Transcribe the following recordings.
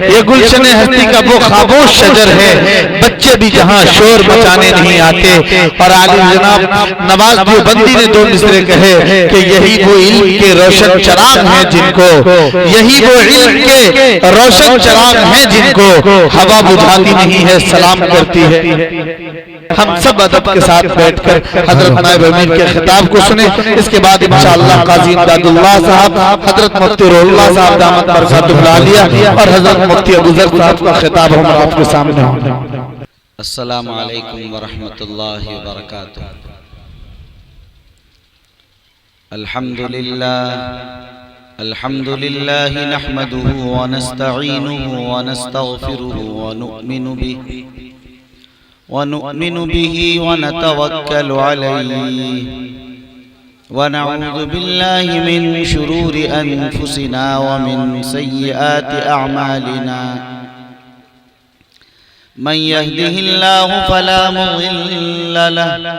ये गुलशन हस्ती का वो खामोश शजर है, बच्चे भी जहाँ शोर मचाने नहीं आते। और आलिम जनाब नवाज देवबंदी ने दो मिसरे कहे कि यही वो इल्म के रोशन चराग हैं जिनको, यही वो इल्म के रोशन चराग हैं जिनको हवा बुझाती नहीं है, सलाम करती है। हम सब अदब के साथ बैठकर हजरत नायब अमीर के खिताब को सुने। इसके बाद इंशाअल्लाह काजी इमदादुल्लाह साहब, हजरत मुफ्ती रुहुल्लाह साहब दामत बरकातुहुल आलिया और हजरत मुफ्ती अबूजर साहब का खिताब हम आपके सामने होगा। अस्सलामु अलैकुम व रहमतुल्लाहि व बरकातुहू। अल्हम्दुलिल्लाह नहमदुहु व नस्तईनुहु व नस्तगफिरुहु व नु'मिनु बिही व नतवक्कलु अलैहि व नऊज़ु बिल्लाहि मिन शुरूरि अनफुसिना व मिन सय्यिआति अअमालिना। मन यहदिहिल्लाहु फला मुज़िल्ल लहु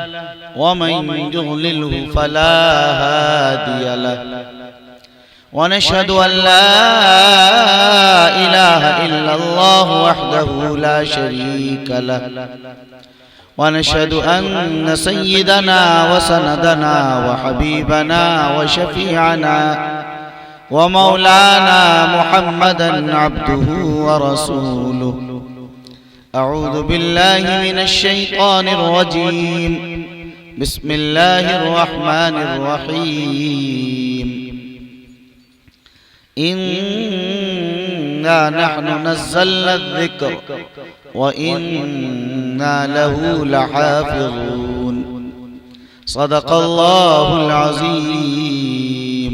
व मन युज़लिल्हु फला हादिय लहु। व नशहदु अन ला इलाहा इल्लल्लाह वहदहु ला शरीक लहु व नशहदु अन्न सय्यिदना व सनदना व हबीबना व शफीअना व मौलाना मुहम्मदन अब्दुहु व रसूलुहु। अऊज़ु बिल्लाहि मिनश शैतानिर रजीम। बिस्मिल्लाहिर रहमानिर रहीम। इन्ना नहनु नज़्ज़लना ज़िक्र व इन्ना लहू लहाफ़िज़ून। सदक़ल्लाहुल अज़ीम।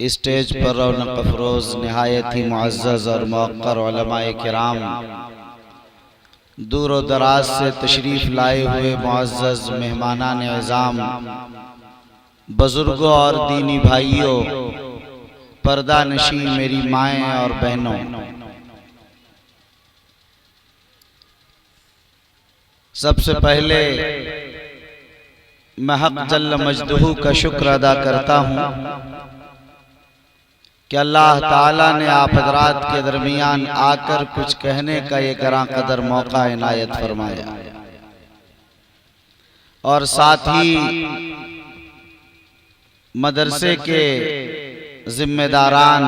स्टेज पर रौनक अफरोज निहायत ही मुअज़्ज़ज़ और मुअक्कर उलमाए किराम, दूर और दराज से तशरीफ़ लाए हुए मुअज़्ज़ज़ मेहमानान इज़ाम, बुज़ुर्गों और दीनी भाइयों, पर्दा नशी मेरी माएँ और बहनों, सबसे पहले मैं हक़ जल्ल मजदहू का शुक्र अदा करता हूँ कि अल्लाह ताला ने आप हज़रात के दरमियान आकर कुछ कहने का ये गरां कदर मौका इनायत फरमाया। और साथ ही मदरसे के जिम्मेदारान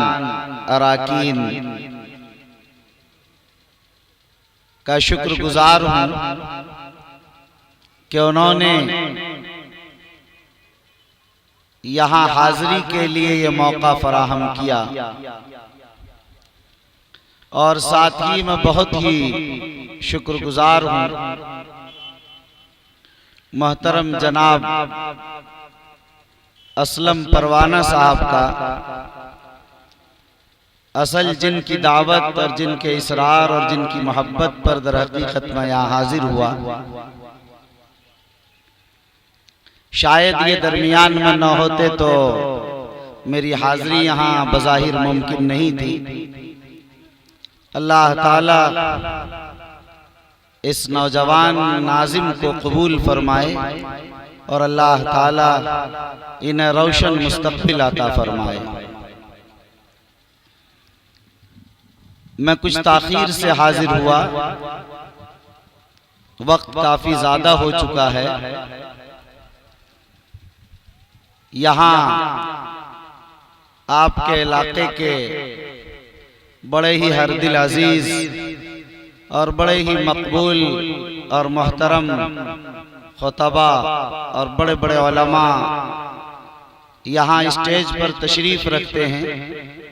अराकीन का शुक्रगुजार हूँ कि उन्होंने यहाँ हाजिरी के लिए ये मौका फराहम किया। और साथ ही मैं बहुत ही शुक्रगुजार हूँ मोहतरम जनाब असलम परवाना साहब का, असल जिनकी दावत और जिनके इसरार और जिनकी मोहब्बत पर दर हकीकत मैं यहाँ हाजिर हुआ। शायद ये दरमियान में न होते तो मेरी हाजिरी यहाँ बज़ाहिर मुमकिन नहीं थी। अल्लाह ताला इस नौजवान नाजिम को कबूल फरमाए और अल्लाह ताला इन्हें रोशन मुस्तक़बिल अता फरमाए। मैं कुछ ताख़ीर से हाजिर हुआ, वक्त काफ़ी ज़्यादा हो चुका है। यहाँ आपके इलाके के बड़े ही हरदिल अजीज और बड़े ही मकबूल और मोहतरम खुतबा और बड़े बड़े उलमा यहाँ स्टेज पर तशरीफ़ रखते हैं,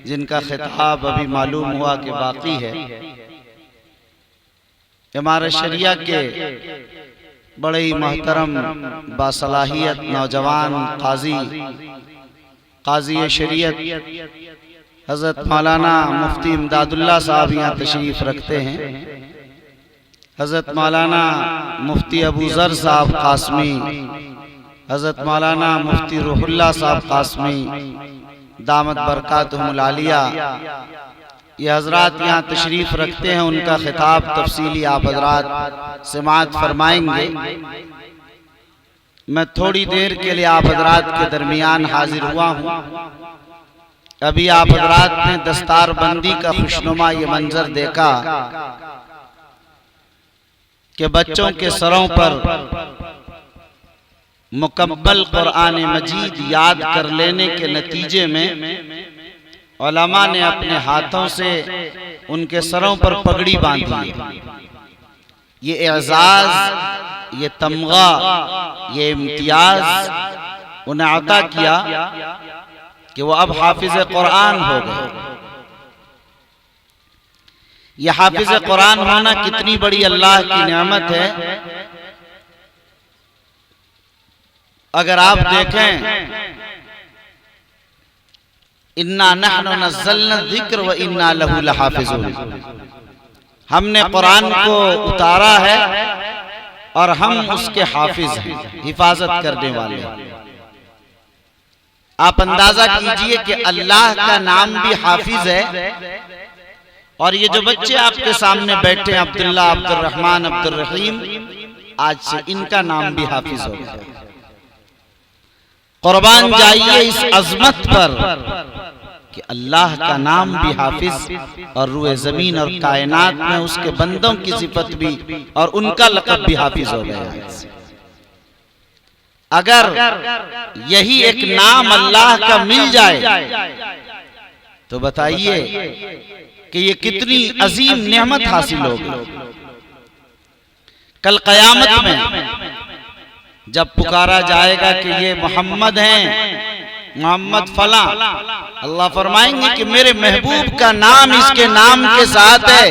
जिनका खिताब अभी मालूम हुआ कि बाकी है। हमारे शरिया के बड़े ही मोहतरम बासलाहियत नौजवान काजी शरीयत हज़रत मौलाना मुफ्ती इमदादुल्लाह साहब यहाँ तशरीफ़ रखते हैं। हज़रत मौलाना मुफ्ती अबूजर साहब कासमी, हज़रत मौलाना मुफ्ती रुहुल्लाह साहब कासमी दामत बरकातुहुल आलिया, ये हजरात यहाँ तशरीफ़ रखते हैं। उनका खिताब तफसीली आप हजरात समाअत फरमाएंगे। मैं थोड़ी देर के लिए आप हजरात के दरमियान हाजिर हुआ हूँ। अभी आप हजरात ने दस्तार बंदी का खुशनुमा ये मंजर देखा कि बच्चों के सरों पर मुकम्मल कुरान मजीद याद कर लेने के नतीजे में उलमा ने अपने हाथों से उनके सरों पर पगड़ी बांधी है। ये एजाज, ये तमगा, ये इम्तियाज उन्हें अता किया कि वो अब हाफिज कुरान हो गए। ये हाफिज कुरान होना कितनी बड़ी अल्लाह की नेमत है। अगर आप देखें, इन्ना नहनु नज़्ज़लना ज़िक्र व इन्ना लहू लहाफ़िज़ून, हमने कुरान को उतारा है और हम उसके हाफिज हैं, हिफाजत करने वाले हैं। आप अंदाजा कीजिए कि अल्लाह का नाम भी हाफिज है और ये जो बच्चे आपके सामने बैठे हैं, अब्दुल्ला, अब्दुल रहमान, अब्दुल रहीम, आज से इनका नाम भी हाफिज हो गया। कुर्बान जाइए इस अजमत पर कि अल्लाह का नाम भी हाफिज और रूए जमीन और कायनात में उसके बंदों की सिफत भी और उनका लक़ब भी हाफिज हो गया। अगर यही एक नाम अल्लाह का मिल जाए तो बताइए कि ये कितनी अजीम नेमत हासिल होगी। कल क़यामत में जब पुकारा जाएगा कि ये मोहम्मद हैं, मोहम्मद फला, अल्लाह फरमाएंगे कि मेरे महबूब का नाम इसके नाम के साथ है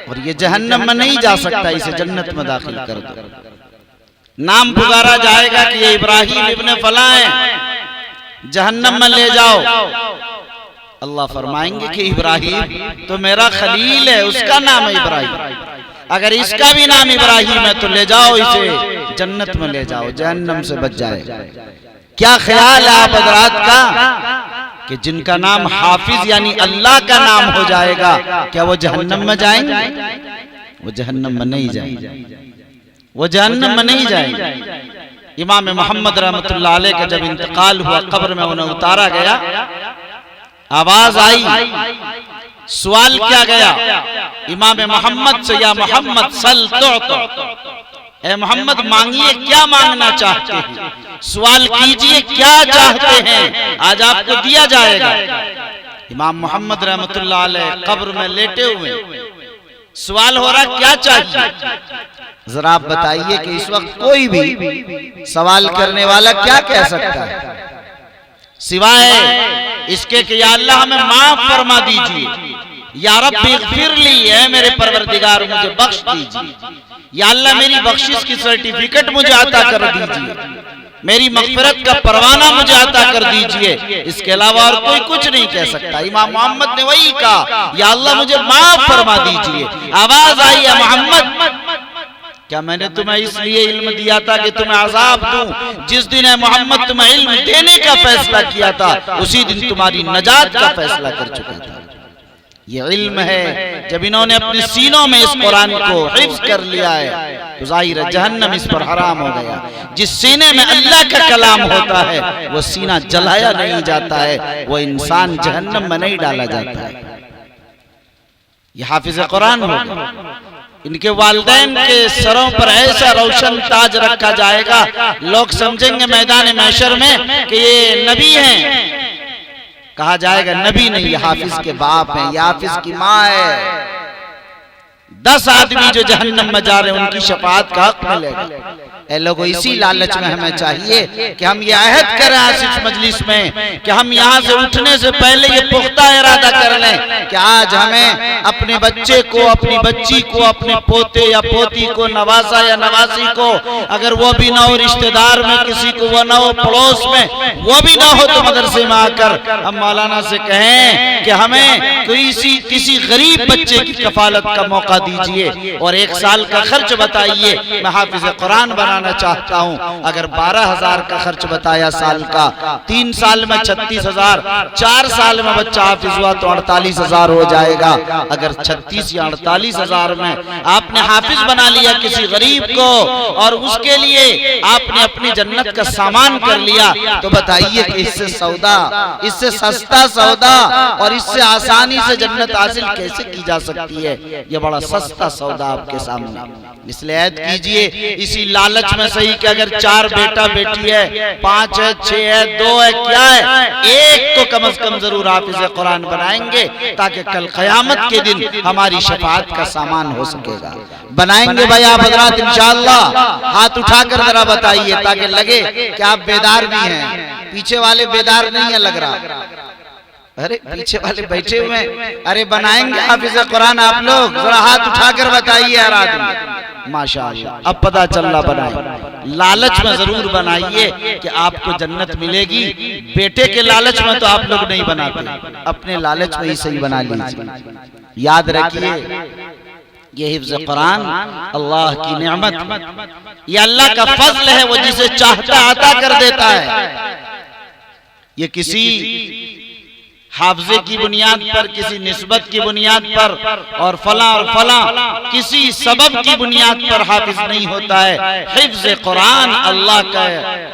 और ये जहन्नम में नहीं जा सकता, इसे जन्नत में दाखिल कर दो। नाम पुकारा जाएगा कि ये इब्राहिम इब्ने फला है, जहन्नम में ले जाओ। अल्लाह फरमाएंगे कि इब्राहिम तो मेरा खलील है, उसका नाम है इब्राहिम, अगर इसका भी नाम इब्राहिम है तो ले जाओ, इसे जन्नत में ले जाओ, जहन्नम से बच जाएगा। क्या ख्याल है आप हजरात का कि जिनका नाम हाफिज यानी अल्लाह का नाम हो जाएगा, क्या वो जहन्नम में जाएंगे? वो जहन्नम में नहीं जाएंगे, वो जहन्नम में नहीं जाएंगे। इमाम मोहम्मद रहमतुल्लाह अलैह का जब इंतकाल हुआ, कब्र में उन्हें उतारा गया, आवाज आई, सवाल किया गया इमाम मोहम्मद से, या मोहम्मद सल तो, ए मोहम्मद मांगिए, क्या मांगना चाहते हैं, सवाल कीजिए क्या चाहते हैं, आज आपको दिया जाएगा। इमाम मोहम्मद रहमतुल्लाह अलैह कब्र में लेटे हुए, सवाल हो रहा क्या चाहिए। जरा आप बताइए कि इस वक्त कोई भी सवाल करने वाला क्या कह सकता है सिवाय इसके कि या अल्लाह हमें माफ फरमा दीजिए, या रब्बी इग़फिरली, है मेरे परवरदिगार मुझे बख्श दीजिए, या अल्लाह मेरी बख्शिश की सर्टिफिकेट मुझे अता कर दीजिए, मेरी मग़फ़िरत का परवाना मुझे अता कर दीजिए। इसके अलावा और कोई कुछ नहीं कह सकता। इमाम मोहम्मद ने वही कहा, या अल्लाह मुझे माफ फरमा दीजिए। आवाज आई, या मोहम्मद, क्या मैंने तुम्हें इसलिए इल्म दिया था कि तुम्हें अजाब दूं? जिस दिन है मोहम्मद तुम्हें इल्म देने का फैसला किया था, उसी दिन तुम्हारी नजात का फैसला कर चुका था। ये इल्म है, जब इन्होंने अपने सीनों में इस कुरान को हिफ्ज़ कर लिया है तो जाहिर है जहन्नम इस पर हराम हो गया। जिस सीने में अल्लाह का कलाम होता है वो सीना जलाया नहीं जाता है, वो इंसान जहन्नम में नहीं डाला जाता है। ये हाफिज कुरान हो गए। इनके वालिदैन के सरों पर ऐसा रोशन ताज रखा जाएगा, लोग समझेंगे मैदान महशर में कि ये नबी हैं। कहा जाएगा नबी नहीं, ये हाफिज के बाप हैं, ये हाफिज की माँ है। 10 आदमी जो जहन्नम में जा रहे हैं उनकी शफाअत का हक मिलेगा। ए लोगों, इसी लालच में हमें चाहिए कि हम ये अहद करें आज इस मजलिस में कि हम यहाँ से उठने से पहले ये पुख्ता इरादा कर लें कि आज हमें अपने बच्चे को, अपनी बच्ची को, अपने पोते या पोती को, नवासा या नवासी को, अगर वो भी ना हो रिश्तेदार में किसी को, वो ना हो पड़ोस में, वो भी ना हो तो मदरसे में आकर हम मौलाना से कहें कि हमें किसी गरीब बच्चे की कफालत का मौका दीजिए। दीजिए और 1 साल का खर्च बताइए, मैं हाफिज कुरान बनाना चाहता हूँ। अगर 12,000 का खर्च बताया साल का, 3 साल में 36,000, 4 साल में बच्चा हाफिज हुआ तो 48,000 हो जाएगा। अगर 36 या 48,000 में आपने हाफिज बना लिया किसी गरीब को और उसके लिए आपने अपनी जन्नत का सामान कर लिया, तो बताइए कि इससे सौदा, इससे सस्ता सौदा और इससे आसानी से जन्नत हासिल कैसे की जा सकती है? ये बड़ा सस्ता सौदा आपके सामने। इसलिए ऐद कीजिए इसी लालच में सही कि अगर 4 बेटा बेटी है, 5 है, 6 है, 2 है, क्या है, एक को कम से कम जरूर हाफिज कुरान बनाएंगे ताकि कल क़यामत के दिन हमारी शफाअत का सामान हो सकेगा। बनाएंगे भाई आप हजरात इंशाअल्लाह? हाथ उठाकर जरा बताइए ताकि लगे कि आप बेदार भी हैं। पीछे वाले बेदार नहीं है लग रहा। अरे पीछे वाले बैठे हुए हैं। अरे बनाएंगे हाफिज कुरान आप लोग? जरा हाथ उठाकर बताइए यार आदमी। माशाअल्लाह, अब पता चल रहा। बनाए लालच में जरूर बनाइए कि आपको जन्नत मिलेगी। बेटे के लालच में तो आप लोग नहीं बनाते, अपने लालच में ही सही बना लीजिए। याद रखिए ये हिफ्ज़ कुरान अल्लाह की नेमत, ये अल्लाह का फजल है, वो जिसे चाहता अता कर देता है। ये किसी हाफजे की बुनियाद पर, किसी निस्बत की बुनियाद पर और फला किसी सबब की बुनियाद पर हाफिज नहीं होता है। हिफ्ज़ कुरान अल्लाह का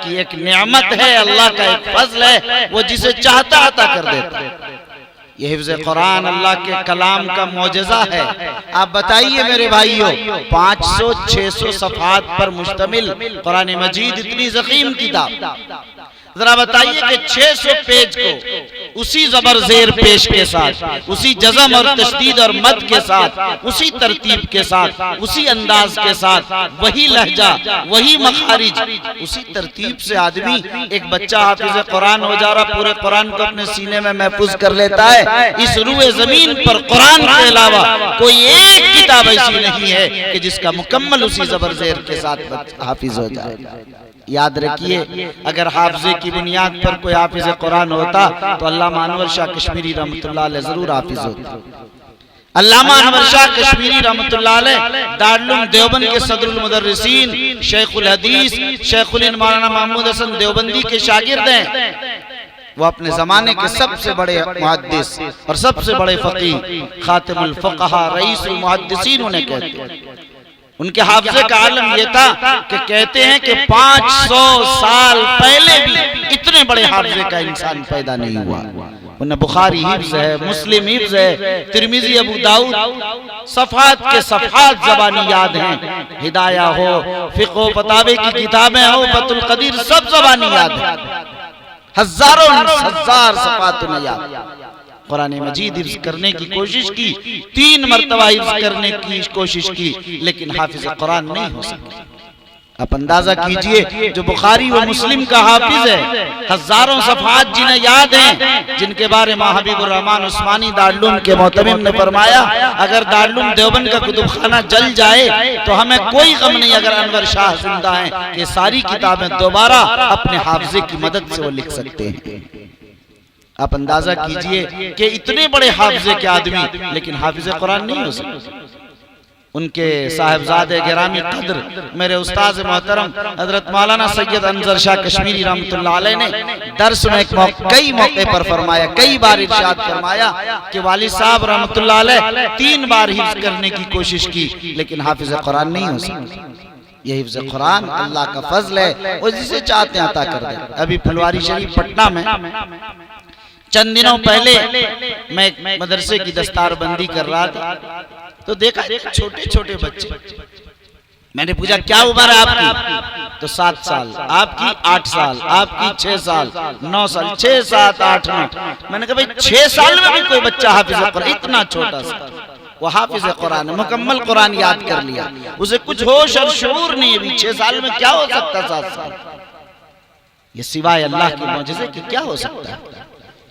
की एक नेमत है, अल्लाह का एक फजल है, वो जिसे चाहता अता कर देता है। ये हिफ्ज़ कुरान अल्लाह के कलाम का मौजज़ा है। आप बताइए मेरे भाइयों, 500-600 सफ़हात पर मुश्तमिल कुरान मजीद इतनी ज़ख़ीम किताब, जरा बताइए कि 600 पेज को उसी जबर जेर पेश के साथ, उसी जज़म और तशदीद और मद के साथ, उसी तरतीब के साथ, उसी अंदाज के साथ, वही लहजा, वही मखारिज, उसी तरतीब से आदमी, एक बच्चा हाफिज कुरान हो जा रहा, पूरे कुरान को अपने सीने में महफूज कर लेता है। इस रूए जमीन पर कुरान के अलावा कोई एक किताब ऐसी नहीं है कि जिसका मुकम्मल उसी जबर जेर के साथ हाफिज हो जाए। याद रखिए अगर हाफजे की बुनियाद पर कोई हाफिज कुरान होता तो अल्लामा अनवर शाह कश्मीरी रहमतुल्लाह अलैह जरूर हाफिज होता। अल्लामा अनवर शाह कश्मीरी रहमतुल्लाह अलैह दारुल देवबंद के सदरुल मुदर्रिसीन, शेखुल हदीस, शेखुल मौलाना महमूद हसन देवबंदी के शागिर्द हैं। वो अपने जमाने के सबसे बड़े मुहद्दिस और सबसे बड़े फकीह, खातिमुल फुक़हा, रईसुल मुहद्दिसीन उन्हें कहते हैं। उनके हाफजे का आलम यह था कि कहते हैं कि 500 साल पहले भी इतने बड़े हाफजे का इंसान पैदा नहीं हुआ। उन्हें बुखारी हिफ्ज़ है, मुस्लिम हिफ्ज़ है, तिरमिज़ी, अबू दाऊद, सफ़हात के सफ़हात ज़बानी याद हैं। हिदाया हो, फ़िक़्ह व फ़तावे की किताबें हो, फ़तुल क़दीर, सब ज़बानी याद है। हज़ारों हजार सफ़हात उन्हें याद। कुरान मजीद हिफ्ज़ करने की कोशिश की, 3 मरतबा हिफ्ज़ करने की कोशिश की, लेकिन हाफिज कुरान नहीं हो सका। आप अंदाजा कीजिए जो बुखारी व मुस्लिम का हाफिज है, हजारों सफ़हात जिन्हें याद हैं, जिनके बारे में हबीबुर रहमान उस्मानी दारुल के मोहतमिम ने फरमाया अगर दारुल देवबंद का कुतुबखाना जल जाए तो हमें कोई गम नहीं, अगर अनवर शाह जिंदा हैं कि सारी किताबें दोबारा अपने हाफजे की मदद से वो लिख सकते हैं। आप अंदाजा कीजिए कि इतने बड़े हाफजे के आदमी लेकिन हाफिज कुरान नहीं हो सकते। उनके साहिबजादे गिरामी कद्र मेरे उस्ताद मोहतरम हजरत मौलाना सैयद अनवर शाह कश्मीरी रहमतुल्लाह अलैह ने दर्स में कई मौके पर फरमाया, कई बार इरशाद फरमाया कि वालिद साहब रहमतुल्लाह अलैह 3 बार हिफ्ज़ करने की कोशिश की लेकिन हाफिज कुरान नहीं हो सका। ये हिफ्ज़ कुरान अल्लाह का फजल है, वो जिसे चाहते हैं अता कर दे। अभी फुलवारी शरीफ पटना में चंद दिनों पहले मैं एक मदरसे की दस्तारबंदी कर रहा था तो देखा छोटे छोटे बच्चे। मैंने पूछा क्या उम्र है आपकी? तो 7 साल। आपकी 8 साल। आपकी 6 साल, 9 साल, 6, 7, 8, 9। मैंने कहा भाई 6 साल में भी कोई बच्चा हाफिज कुरान, इतना छोटा सा वो हाफिज कुरान, मुकम्मल कुरान याद कर लिया, उसे कुछ होश और शऊर नहीं है। भी 6 साल में क्या हो सकता? 7 साल। ये सिवाय अल्लाह के मौजज़े के क्या हो सकता है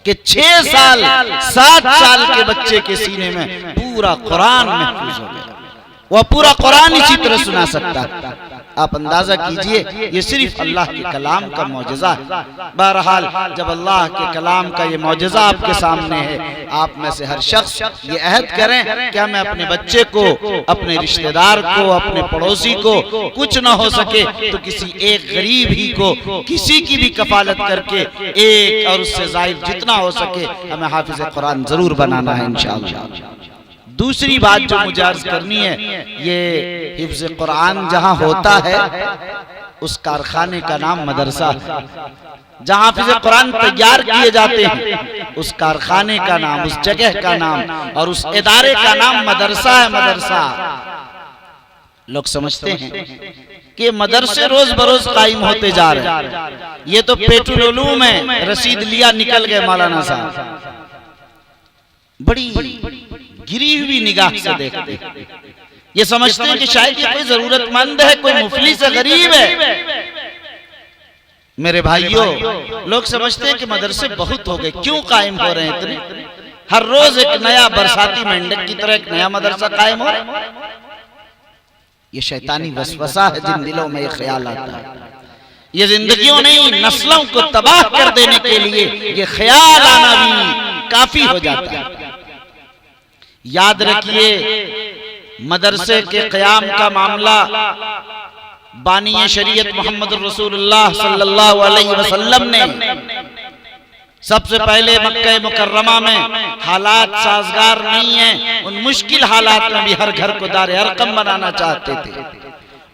कि 6 साल 7 साल के बच्चे के सीने में पूरा कुरान महफूज हो गया। वह पूरा कुरान इसी तरह सुना सकता है। आप अंदाजा कीजिए, ये सिर्फ अल्लाह के कलाम का मौजज़ा है। बहरहाल जब अल्लाह के कलाम का ये मौजज़ा आपके सामने है, आप में से हर शख्स ये अहद करें, क्या मैं अपने बच्चे को, अपने रिश्तेदार को, अपने पड़ोसी को कुछ न हो सके तो किसी एक गरीब ही को किसी की भी कफालत करके एक और उससे ज़ायद जितना हो सके हमें हाफिज़ कुरान जरूर बनाना है इंशाअल्लाह। दूसरी बात जो मुझे अर्ज करनी है, ये हिफ्ज़ कुरान जहाँ होता है उस कारखाने का नाम मदरसा है। जहाँ हाफिज़ कुरान तैयार किए जाते हैं उस कारखाने का नाम, उस जगह का नाम और उस इदारे का नाम मदरसा है। मदरसा लोग समझते हैं कि मदरसे रोज बरोज कायम होते जा रहे हैं। ये तो पेटुल उलूम में रसीद लिया निकल गए मौलाना साहब। बड़ी गिरी हुई निगाह से देखते हैं, ये समझते हैं कि शायद ये कोई जरूरतमंद है, कोई मुफलिस है, गरीब है। मेरे भाइयों, लोग समझते हैं कि मदरसे बहुत हो गए, क्यों कायम हो रहे हैं इतने? हर रोज एक नया बरसाती मेंढक की तरह एक नया मदरसा कायम हो रहा है। ये शैतानी वसवसा है जिन दिलों में ये ख्याल आता है। ये जिंदगियों नहीं, नस्लों को तबाह कर देने के लिए ये ख्याल आना भी काफी हो जाता है। याद रखिए, मदरसे के क़याम का मामला बानी शरीयत मोहम्मद रसूलुल्लाह सल्लल्लाहु अलैहि वसल्लम ने सबसे पहले मक्का मुकर्रमा में हालात साजगार नहीं है, उन मुश्किल हालात में भी हर घर को दार अरकम बनाना चाहते थे।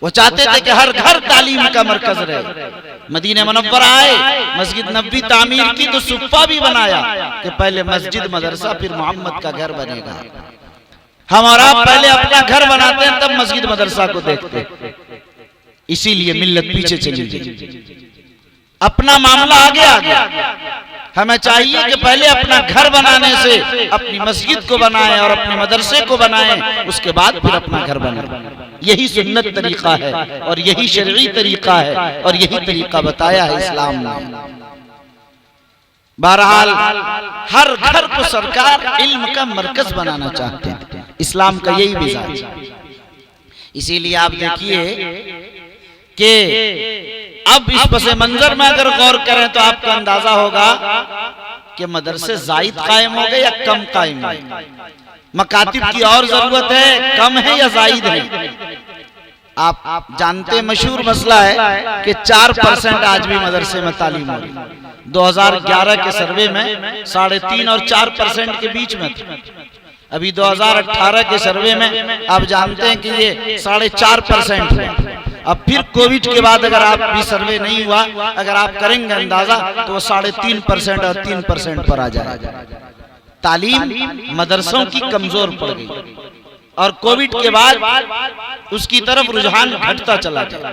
वो चाहते थे कि हर घर तालीम का मरकज रहे। मदीने मुनव्वरा आए, मस्जिद नबी तामीर की तो सुफ़ा भी बनाया कि पहले मस्जिद मदरसा फिर मोहम्मद का घर बनेगा। हम और आप पहले अपना घर बनाते हैं तब मस्जिद मदरसा को देखते, इसीलिए मिल्लत पीछे चली गई। अपना मामला आगे आ गया। हमें चाहिए कि पहले अपना घर बनाने से अपनी मस्जिद को बनाएं और अपने मदरसे को बनाएं, उसके बाद फिर अपना घर बनाएं। यही सुन्नत तरीका है और यही शरई तरीका है और यही तरीका बताया है इस्लाम ने। बहरहाल हर घर को सरकार इल्म का मरकज बनाना चाहते हैं, इस्लाम का यही मिजाज। इसीलिए आप देखिए कि अब इस पसे मंजर में अगर गौर करें तो आपको अंदाजा होगा कि मदरसे जायद कायम हो गए या कम कायम हो गए। मकातिब की और जरूरत है, कम है या जायद है? आप जानते मशहूर मसला है कि 4% आज भी मदरसे में तालीम हो रही। 2011 के सर्वे में 3.5 और 4% के बीच में था। अभी 2018 के सर्वे में आप जानते हैं कि ये 4.5% हुआ। अब फिर कोविड के बाद अगर आप भी सर्वे नहीं हुआ, अगर आप करेंगे अंदाजा तो वो 3.5% और 3% पर आ जाएगा। तालीम मदरसों की कमजोर पड़ गई और कोविड के बाद उसकी तरफ रुझान घटता चला गया।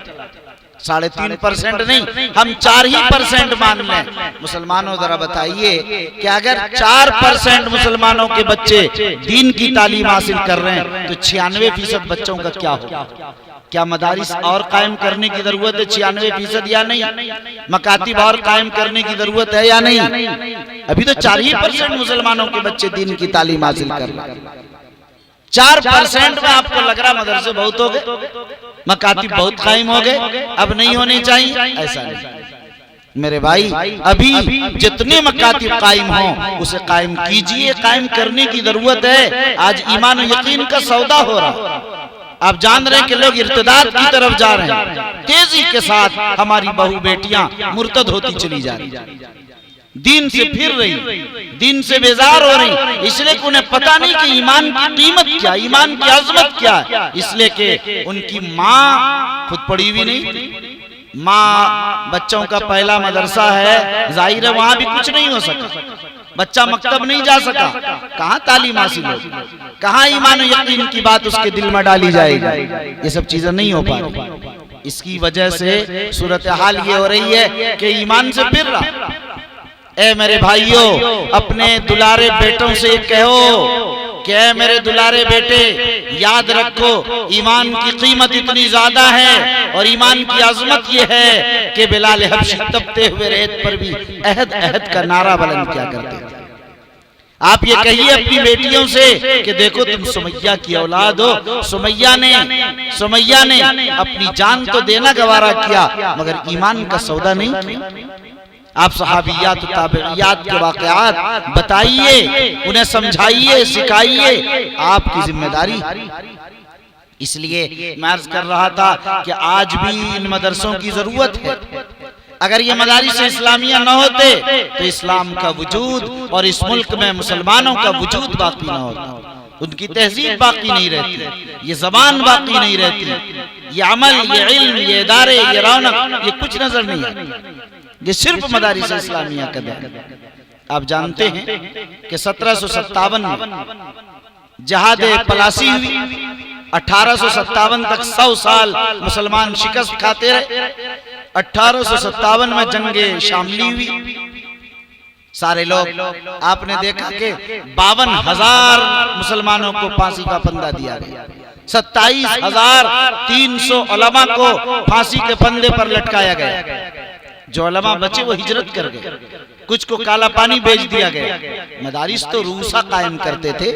3.5% नहीं, हम 4% मान लें। मुसलमानों जरा बताइए कि अगर 4% मुसलमानों के बच्चे दीन की तालीम हासिल कर रहे हैं तो 96% बच्चों का क्या होगा? क्या मदारिस और कायम करने की जरूरत है 96% या नहीं? मकातिब और कायम करने की जरूरत है या नहीं? अभी तो 4% मुसलमानों के बच्चे दीन की तालीम हासिल कर रहे हैं। 4% में आपको लग रहा मदरसे बहुत हो गए, मकातिब बहुत कायम हो गए, अब नहीं होने चाहिए? ऐसा नहीं मेरे भाई, अभी जितने मकातिब कायम हों उसे कायम कीजिए, कायम करने की जरूरत है। आज ईमान और यकीन का सौदा हो रहा। आप जान रहे हैं कि लोग इर्तिदाद की तरफ जा रहे हैं, तेजी के साथ हमारी बहू बेटियां मुर्तद होती चली जा रही, दीन से फिर रही, दीन से बेजार हो रही, इसलिए कि उन्हें पता नहीं कि ईमान की कीमत क्या, ईमान की अजमत क्या है। इसलिए कि उनकी माँ खुद पढ़ी हुई नहीं, माँ बच्चों का पहला मदरसा है, जाहिर है वहां भी कुछ नहीं हो सका, बच्चा मकतब नहीं जा सका, कहाँ तालीम हासिल होगी, कहाँ ईमान और यकीन की बात उसके दिल में डाली जाएगी? ये सब चीजें नहीं हो पा रही। इसकी वजह से सूरत हाल ये हो रही है कि ईमान से फिर रहा। ए मेरे भाइयों, अपने दुलारे बेटों से कहो कि ए मेरे दुलारे बेटे, याद रखो ईमान की कीमत इतनी ज्यादा है और ईमान की अजमत ये है कि बिलाल हबशी तपते हुए रेत पर भी अहद अहद का नारा बुलंद क्या करते थे। आप ये कहिए अपनी बेटियों से कि देखो तुम सुमैया की औलाद हो, सुमैया ने अपनी जान तो देना गवारा किया मगर ईमान का सौदा नहीं किया। आप सहाबियात ताबेइयात के वाक़यात बताइए, उन्हें समझाइए, सिखाइए, आपकी जिम्मेदारी। इसलिए मैं अर्ज कर रहा था कि आज भी इन मदरसों की जरूरत है। अगर ये मदारिस इस्लामिया न होते तो इस्लाम का वजूद और इस मुल्क में मुसलमानों का वजूद बाकी न होता, उनकी तहजीब बाकी नहीं रहती, ये जबान बाकी नहीं रहती, ये अमल, ये इल्म, ये इदारे, ये रौनक, ये कुछ नजर नहीं है। ये सिर्फ मदारिस इस्लामिया का देन। आप जानते हैं कि 1757 में जहाद पलासी हुई, 1857 तक 100 साल मुसलमान शिकस्त खाते रहे। 1857 में जंगे शामली हुई। सारे लोग आपने देखा कि 52,000 मुसलमानों को फांसी का फंदा दिया गया, 27,300 उलमा को फांसी के फंदे पर लटकाया गया। जो उलमा बचे वो हिजरत कर गए, कुछ को काला पानी बेच दिया गया। मदारिस तो रूसा कायम करते थे,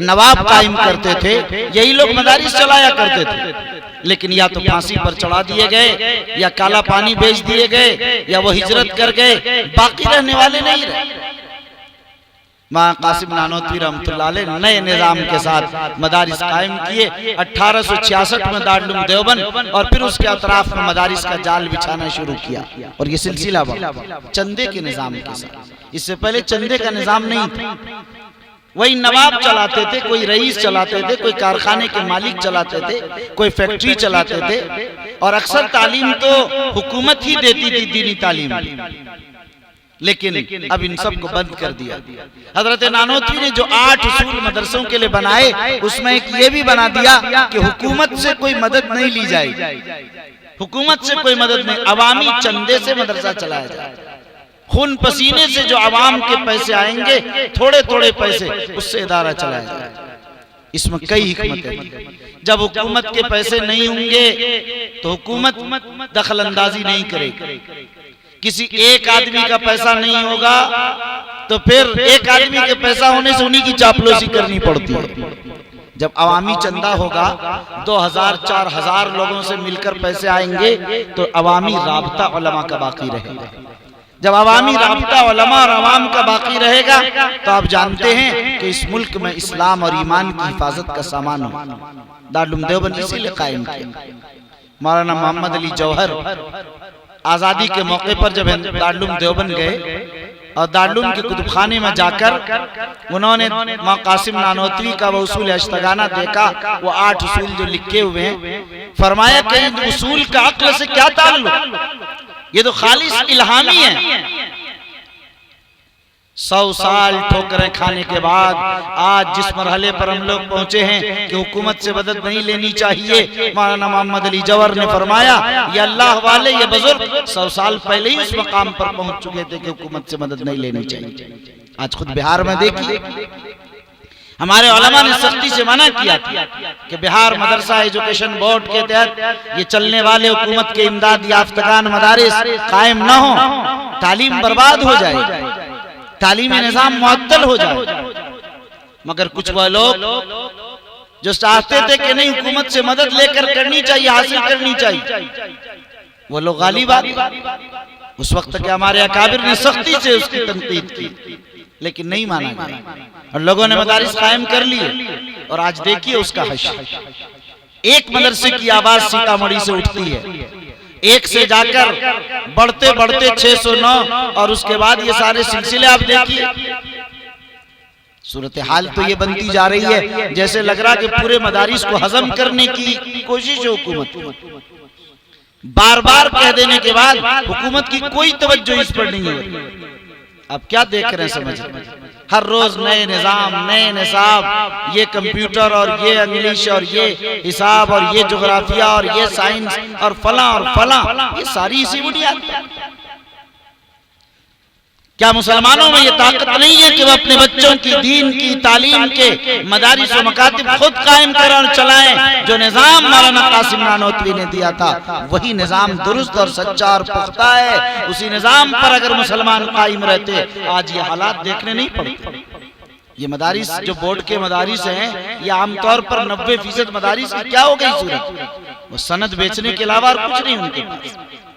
नवाब कायम करते थे, यही लोग मदारिस चलाया करते थे। लेकिन या तो फांसी पर चढ़ा दिए गए, या काला पानी बेच दिए गए, या वो हिजरत कर गए, बाकी रहने वाले नहीं रहे। मां कासिम नानोतवी रहमतुल्लाह अलैह नए निजाम के साथ मदारिस कायम किए। 1866 में दारुल उलूम देवबंद और फिर उसके अतराफ में मदारिस का जाल बिछाना शुरू किया और ये सिलसिला चंदे के निजाम के साथ। इससे पहले चंदे का निजाम नहीं था, वही नवाब चलाते थे, कोई रईस चलाते थे, कोई कारखाने के मालिक चलाते थे, कोई फैक्ट्री चलाते थे, और अक्सर तालीम तो हुकूमत ही देती थी, दीनी तालीम। लेकिन अब इन सब को बंद कर दिया। हजरत नानोतवी ने जो 8 उसूल मदरसों के लिए बनाए, उसमें एक ये भी बना दिया कि हुकूमत से कोई मदद नहीं ली जाएगी, हुकूमत से कोई मदद नहीं, अवामी चंदे से मदरसा चलाया जाए। खून पसीने से जो आवाम के पैसे आएंगे, थोड़े थोड़े पैसे, उससे इदारा चलाया जाए। इसमें कई हिकमतें। जब हुकूमत के पैसे नहीं होंगे तो हुकूमत दखल अंदाजी नहीं करेगी। किसी एक आदमी का पैसा नहीं होगा तो फिर एक आदमी के पैसा होने से उन्हीं की चापलूसी करनी पड़ती है। जब अवामी चंदा होगा, 2000 4000 लोगों से मिलकर पैसे आएंगे तो अवामी राबता उलमा का बाकी रहेगा। जब अवामी राबता उलमा और अवाम का बाकी रहेगा तो आप जानते हैं कि इस मुल्क में इस्लाम और ईमान की हिफाजत का सामान हो। दारुल उलूम देवबंद इसीलिए कायम किया। मौलाना मोहम्मद अली जौहर आजादी के मौके पर जब दारुल उलूम देवबंद गए और दारुल उलूम के कुतुबखाने में जाकर उन्होंने मां कासिम नानोतवी का वो उसूल अश्तगाना देखा, वो 8 उसूल जो लिखे हुए हैं, फरमाया कि इन उसूल का अक्ल से क्या ताल्लुक, ये तो खालिस इल्हामी है। 100 साल ठोकरें खाने के बाद आज जिस मरहले पर हम लोग पहुंचे हैं कि हुकूमत से मदद नहीं लेनी चाहिए, मौलाना मोहम्मद अली जौहर ने फरमाया ये अल्लाह वाले, ये बुजुर्ग 100 साल पहले ही उस मकाम पर पहुंच चुके थे कि हुकूमत से मदद नहीं लेनी चाहिए। आज खुद बिहार में देखिए, हमारे उलमा ने सख्ती से मना किया था कि बिहार मदरसा एजुकेशन बोर्ड के तहत ये चलने वाले हुकूमत के इमदाद याफ्तगान मदारिस कायम न हो, तालीम बर्बाद हो जाए, तालीमी निजाम मुअत्तल हो जाए। मगर कुछ वह लोग जो चाहते थे कि नहीं हुकूमत से मदद लेकर करनी चाहिए, हासिल करनी चाहिए, वो लोग गालिब आ गए। उस वक्त के हमारे अकाबिर ने सख्ती से उसकी तनकीद की, लेकिन नहीं माना गया और लोगों ने मदारिस कायम कर लिए। और आज देखिए उसका हश्र, एक मदरसे की आवाज सीतामढ़ी से उठती है, एक से जाकर बढ़ते बढ़ते 609 और उसके बाद ये सारे सिलसिले आप देखिए। सूरत हाल तो ये बनती जा रही है जैसे लग रहा कि पूरे मदारिस को हजम करने की कोशिश है हुकूमत। बार बार कह देने के बाद हुकूमत की कोई तवज्जो इस पर नहीं है। अब क्या देख रहे हैं, समझ रहे हैं? हर रोज नए निजाम, नए निसाब, ये कंप्यूटर और ये इंग्लिश और ये हिसाब और ये जोग्राफिया और ये साइंस और फला, ये सारी इसी बुनियाद। क्या मुसलमानों में ये ताकत नहीं है कि वो अपने बच्चों की दीन की तालीम के मदारिस और मकातिब खुद कायम करें और चलाएं? जो निजाम मौलाना कासिम नानोतवी ने दिया था वही निजाम दुरुस्त और सच्चा और पुख्ता है। उसी निजाम पर अगर मुसलमान कायम रहते आज ये हालात देखने नहीं पड़ते। ये मदारिस जो बोर्ड के मदारिस हैं, ये आमतौर पर 90% मदारिस की क्या हो गई सूरत, वो सनद बेचने के अलावा और कुछ नहीं उनके पास,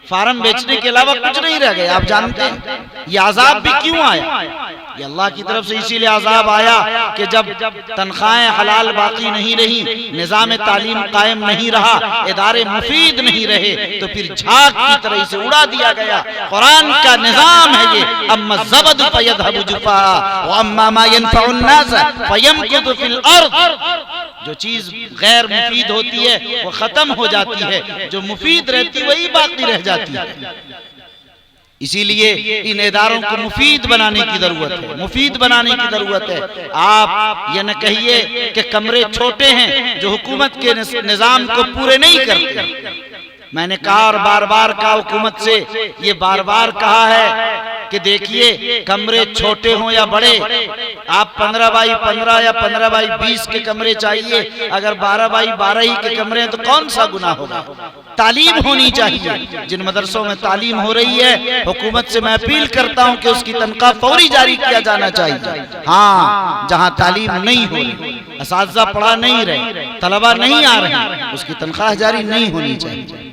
फार्म बेचने के अलावा कुछ नहीं रह गए। आप जानते हैं ये अजाब भी क्यों आया? ये अल्लाह की तरफ से इसीलिए अजाब आया कि जब तनख्वाहें हलाल बाकी नहीं रही, निज़ाम तालीम कायम नहीं रहा, इदारे मुफीद नहीं रहे, तो फिर झाग की तरह से उड़ा दिया गया। कुरान का निज़ाम है ये, अम्मा ज़बद फयज़हबु जुफ़ा व अम्मा मा यनफ़उन नास फयमकुतु फिल अर्द। जो चीज गैर मुफीद होती है वो खत्म हो जाती है, जो मुफीद रहती है वही बाकी रह जाती है। इसीलिए इन इदारों को मुफीद बनाने की जरूरत है, मुफीद बनाने की जरूरत है। आप ये न कहिए कि कमरे छोटे हैं जो हुकूमत के निजाम को पूरे नहीं करते। मैंने कहा और बार बार कहा हुकूमत से, ये बार बार कहा है कि देखिए कमरे छोटे हों या बड़े, आप 15 बाई 15 या 15 बाई 20 के कमरे चाहिए, अगर 12 बाई 12 ही के कमरे हैं तो कौन सा गुनाह होगा? तालीम होनी चाहिए। जिन मदरसों में तालीम हो रही है, हुकूमत से मैं अपील करता हूं कि उसकी तनख्वाह फौरी जारी किया जाना चाहिए। हाँ, जहां तालीम नहीं हो रही, असातिज़ा पढ़ा नहीं रहे, तलबा नहीं आ रहे, उसकी तनख्वाह जारी नहीं होनी चाहिए।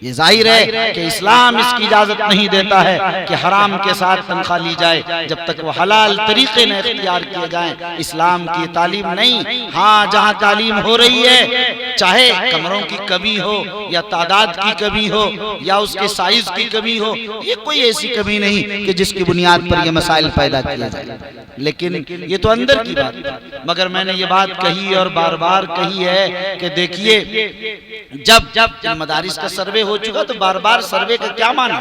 ये जाहिर है कि इस्लाम इसकी इजाजत नहीं देता है कि हराम के साथ तनख्वाह ली जाए, जब तक वो हलाल तरीके में इख्तियार किए जाएं। इस्लाम की तालीम नहीं। हाँ, जहाँ तालीम हो रही है, चाहे कमरों की कमी हो या तादाद की कमी हो या उसके साइज की कमी हो, ये कोई ऐसी कमी नहीं कि जिसकी बुनियाद पर ये मसाइल पैदा किए जाए, लेकिन ये तो अंदर की बात है। मगर मैंने ये बात कही और बार बार कही है कि देखिए जब मदारिस का सर्वे हो चुका तो बार बार सर्वे का क्या माना?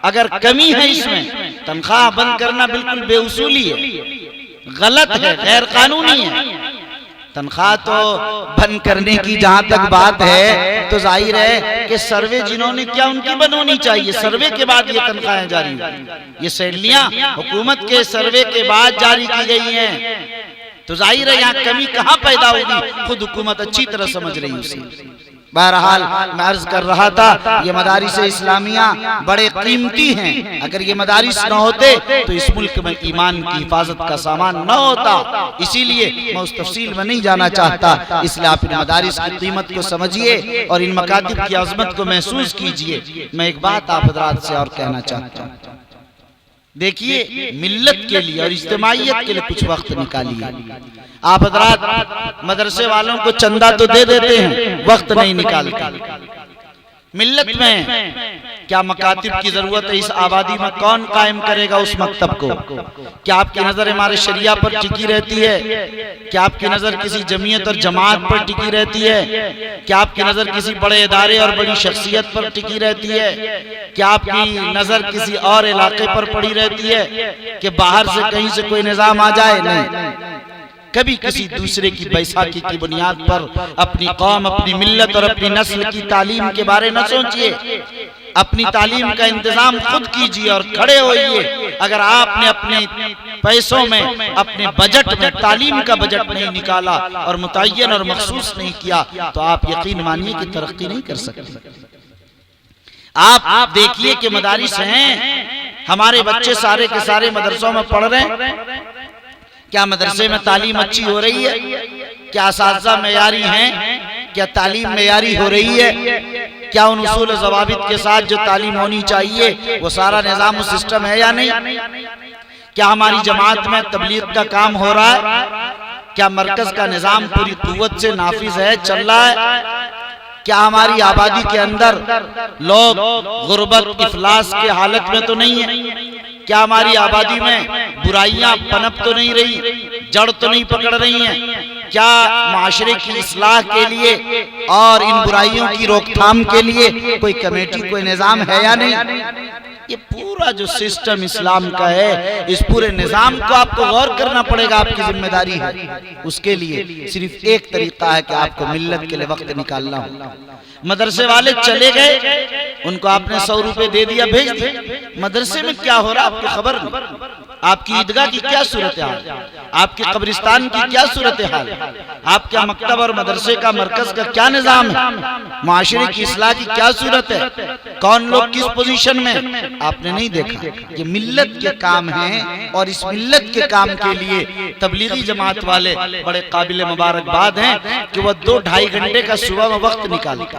अगर कमी है इसमें, तनख्वाह बंद करना बिल्कुल बेउसूली है, गलत है, गैर कानूनी है। तनख्वाह तो बंद करने की जहां तक बात है तो जाहिर है कि सर्वे जिन्होंने किया उनकी बंद होनी चाहिए। सर्वे के बाद ये तनख्वाहें जारी हुई, ये सैलरियां हुकूमत के सर्वे के बाद जारी की गई हैं, तो जाहिर है यहाँ कमी कहाँ पैदा होगी, खुद हुकूमत अच्छी तरह समझ रही है उसे। बहरहाल मैं अर्ज कर रहा था, ये मदारिस इस्लामिया बड़े कीमती हैं। अगर ये मदारिस न होते तो इस मुल्क में ईमान की हिफाजत का सामान न होता। इसीलिए मैं उस तफसील में नहीं जाना चाहता। इसलिए आप इन मदारिस की कीमत को समझिए और इन मकातिब की अजमत को महसूस कीजिए। मैं एक बात आप हज़रात से और कहना चाहता हूँ, देखिए मिल्लत के लिए और इज्तिमाइयत के लिए कुछ वक्त निकालिए। आप हज़रात मदरसे वालों को चंदा तो दे देते हैं, वक्त नहीं निकालते। मिल्लत में क्या मकातिब की जरूरत है? इस आबादी में कौन कायम करेगा उस मकतब को? क्या आपकी नजर हमारे शरिया पर टिकी रहती है? क्या आपकी नजर किसी जमीयत और जमात पर टिकी रहती है? क्या आपकी नजर किसी बड़े इदारे और बड़ी शख्सियत पर टिकी रहती है? क्या आपकी नजर किसी और इलाके पर पड़ी रहती है कि बाहर से कहीं से कोई निजाम आ जाए? नहीं, कभी किसी दूसरे की बैसाखी की बुनियाद पर अपनी कौम, अपनी मिल्लत और अपनी नस्ल की तालीम के बारे न सोचिए। अपनी तालीम का इंतजाम खुद कीजिए और खड़े होइए। अगर आपने अपने पैसों में, अपने बजट में तालीम का बजट नहीं निकाला और मुतय्यन और मखसूस नहीं किया तो आप यकीन मानिए कि तरक्की नहीं कर सकते। आप देखिए कि मदारिस हैं, हमारे बच्चे सारे के सारे मदरसों में पढ़ रहे हैं। क्या मदरसे में तालीम अच्छी हो रही है? क्या असातिज़ा मेयारी हैं? क्या तालीम मेयारी हो रही है? क्या उन उसूल ज़वाबित के साथ जो तालीम होनी चाहिए वो सारा निज़ाम सिस्टम है या नहीं? क्या हमारी जमात में तबलीग का काम हो रहा है? क्या मरकज का निज़ाम पूरी कुव्वत से नाफिज है, चल रहा है? क्या हमारी आबादी के अंदर लोग गुर्बत, इफलास के हालत में तो नहीं है? क्या हमारी आबादी में बुराइयां पनप तो नहीं रही, जड़ तो नहीं पकड़ रही हैं? क्या माशरे की इस्लाह के लिए और इन बुराइयों की रोकथाम के लिए कोई कमेटी, कोई निज़ाम है या नहीं? ये पूरा जो सिस्टम इस्लाम का है, इस पूरे निज़ाम को आपको गौर करना पड़ेगा, आपकी जिम्मेदारी है। उसके लिए सिर्फ एक तरीका है कि आपको मिल्लत के लिए वक्त निकालना हो। मदरसे वाले चले गए, उनको आपने 100 रुपए दे दिया, भेज दिया। मदरसे में क्या हो रहा है आपको खबर नहीं। आपकी ईदगाह की क्या सूरत हाल, आपके कब्रिस्तान की क्या सूरत हाल, आपके मकतब और मदरसे का मरकज का क्या निजाम है, माशरे की इस्लाह की क्या सूरत है, कौन लोग किस पोजीशन में, आपने नहीं देखा। ये मिल्लत के काम हैं और इस मिल्लत के काम के लिए तबलीगी जमात वाले बड़े काबिल मुबारकबाद हैं कि वह 2-2.5 घंटे का सुबह में वक्त निकालते,